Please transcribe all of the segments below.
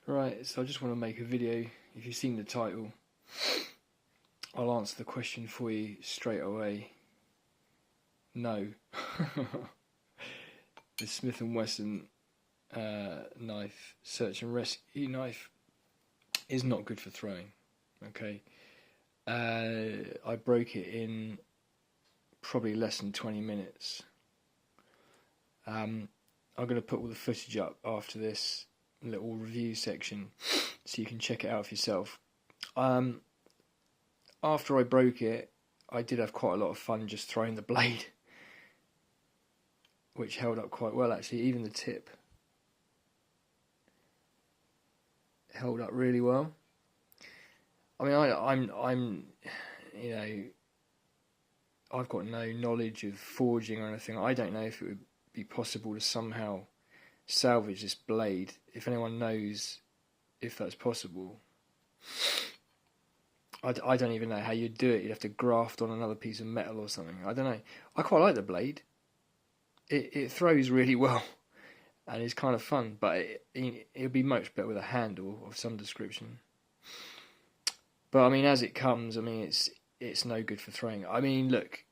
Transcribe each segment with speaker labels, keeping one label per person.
Speaker 1: Right, so I just want to make a video. If you've seen the title, I'll answer the question for you straight away. No. The Smith & Wesson knife, search and rescue knife, is not good for throwing. Okay. I broke it in probably less than 20 minutes. I'm going to put all the footage up after this little review section so you can check it out for yourself. After I broke it, I did have quite a lot of fun just throwing the blade, which held up quite well actually. Even the tip held up really well. I mean, I'm you know, I've got no knowledge of forging or anything. I don't know if it would be possible to somehow salvage this blade. If anyone knows if that's possible, I don't even know how you'd do it. You'd have to graft on another piece of metal or something. I don't know. I quite like the blade. It throws really well and it's kind of fun, but it'd be much better with a handle of some description. But I mean, as it comes, I mean, it's no good for throwing. I mean, look,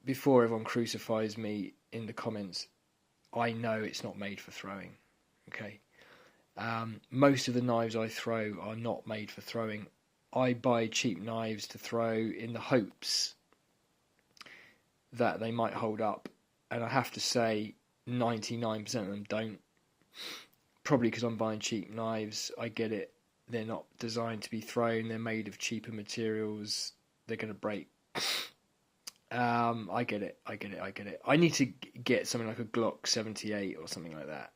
Speaker 1: before everyone crucifies me in the comments, I know it's not made for throwing. Okay, most of the knives I throw are not made for throwing. I buy cheap knives to throw in the hopes that they might hold up, and I have to say 99% of them don't. Probably because I'm buying cheap knives. I get it. They're not designed to be thrown. They're made of cheaper materials. They're going to break. I get it. I need to get something like a Glock 78 or something like that.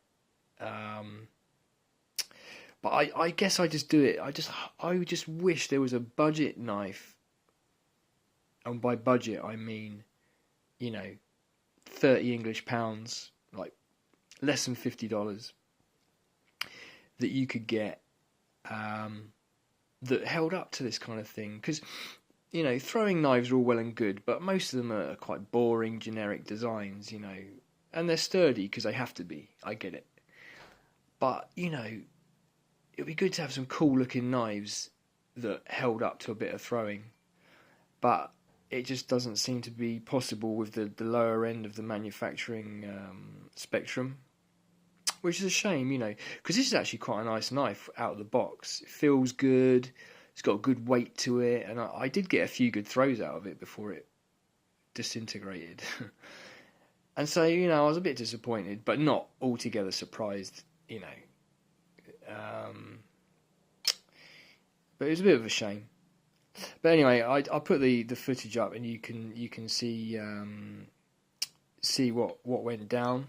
Speaker 1: But I guess I just do it. I just wish there was a budget knife. And by budget, I mean, 30 English pounds, like less than $50, that you could get that held up to this kind of thing. Because, throwing knives are all well and good, but most of them are quite boring, generic designs, and they're sturdy because they have to be. I get it. But, it would be good to have some cool looking knives that held up to a bit of throwing. But it just doesn't seem to be possible with the lower end of the manufacturing spectrum. Which is a shame, because this is actually quite a nice knife out of the box. It feels good, it's got a good weight to it, and I did get a few good throws out of it before it disintegrated. And so, I was a bit disappointed, but not altogether surprised, but it was a bit of a shame. But anyway, I'll put the footage up, and you can see what went down.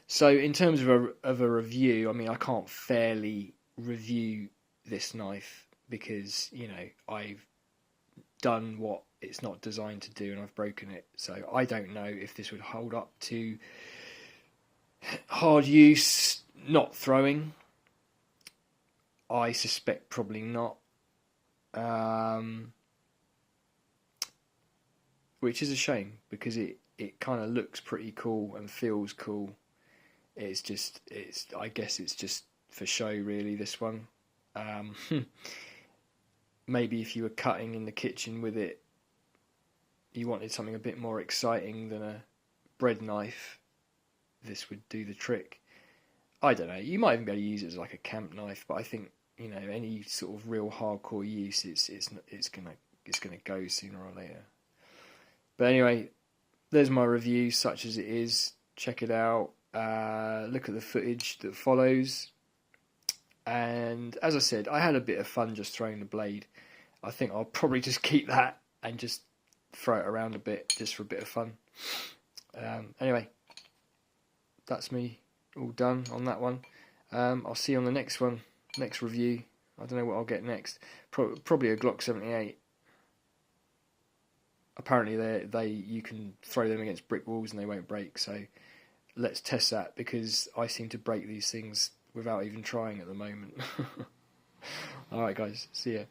Speaker 1: So in terms of a review, I mean, I can't fairly review this knife because, I've done what it's not designed to do and I've broken it. So I don't know if this would hold up to hard use, not throwing. I suspect probably not. Which is a shame because it kind of looks pretty cool and feels cool. I guess it's just for show really, this one. Maybe if you were cutting in the kitchen with it, you wanted something a bit more exciting than a bread knife, this would do the trick. I don't know, you might even be able to use it as like a camp knife, but I think, any sort of real hardcore use, it's gonna go sooner or later. But anyway, there's my review, such as it is. Check it out. Look at the footage that follows. And as I said, I had a bit of fun just throwing the blade. I think I'll probably just keep that and just throw it around a bit, just for a bit of fun. Anyway, that's me all done on that one. I'll see you on the next one, next review. I don't know what I'll get next. Probably a Glock 78. Apparently you can throw them against brick walls and they won't break, so let's test that, because I seem to break these things without even trying at the moment. Alright guys, see ya.